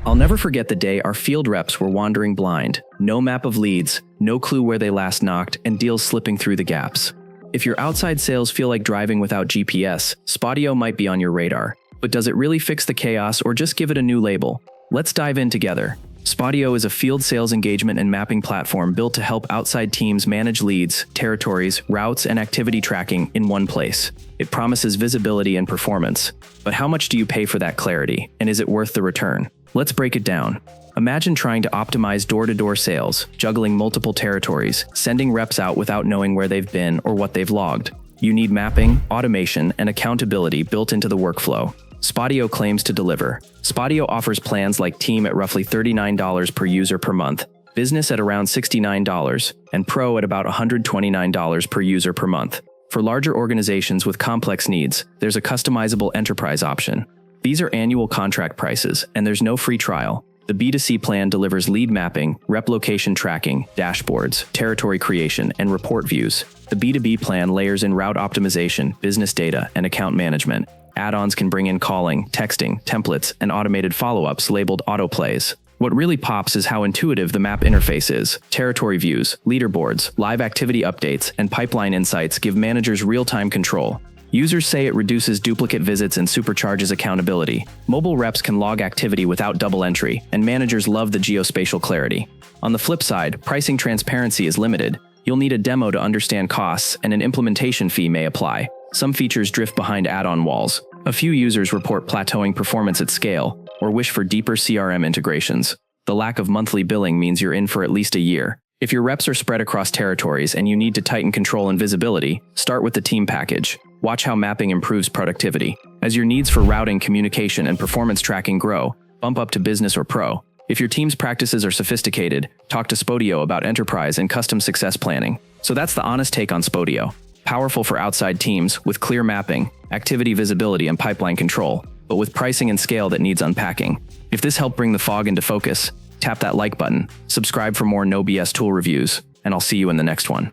I'll never forget the day our field reps were wandering blind. No map of leads, no clue where they last knocked, and deals slipping through the gaps. If your outside sales feel like driving without GPS, Spotio might be on your radar. But does it really fix the chaos or just give it a new label? Let's dive in together. Spotio is a field sales engagement and mapping platform built to help outside teams manage leads, territories, routes, and activity tracking in one place. It promises visibility and performance. But how much do you pay for that clarity, and is it worth the return? Let's break it down. Imagine trying to optimize door-to-door sales, juggling multiple territories, sending reps out without knowing where they've been or what they've logged. You need mapping, automation, and accountability built into the workflow. Spotio claims to deliver. Spotio offers plans like Team at roughly $39 per user per month, Business at around $69, and Pro at about $129 per user per month. For larger organizations with complex needs, there's a customizable enterprise option. These are annual contract prices, and there's no free trial. The B2C plan delivers lead mapping, rep location tracking, dashboards, territory creation, and report views. The B2B plan layers in route optimization, business data, and account management. Add-ons can bring in calling, texting, templates, and automated follow-ups labeled autoplays. What really pops is how intuitive the map interface is. Territory views, leaderboards, live activity updates, and pipeline insights give managers real-time control. Users say it reduces duplicate visits and supercharges accountability. Mobile reps can log activity without double entry, and managers love the geospatial clarity. On the flip side, pricing transparency is limited. You'll need a demo to understand costs, and an implementation fee may apply. Some features drift behind add-on walls. A few users report plateauing performance at scale, or wish for deeper CRM integrations. The lack of monthly billing means you're in for at least a year. If your reps are spread across territories and you need to tighten control and visibility, start with the team package. Watch how mapping improves productivity. As your needs for routing, communication, and performance tracking grow, bump up to Business or Pro. If your team's practices are sophisticated, talk to Spotio about enterprise and custom success planning. So that's the honest take on Spotio. Powerful for outside teams with clear mapping, activity visibility, and pipeline control, but with pricing and scale that needs unpacking. If this helped bring the fog into focus, tap that like button, subscribe for more no BS tool reviews, and I'll see you in the next one.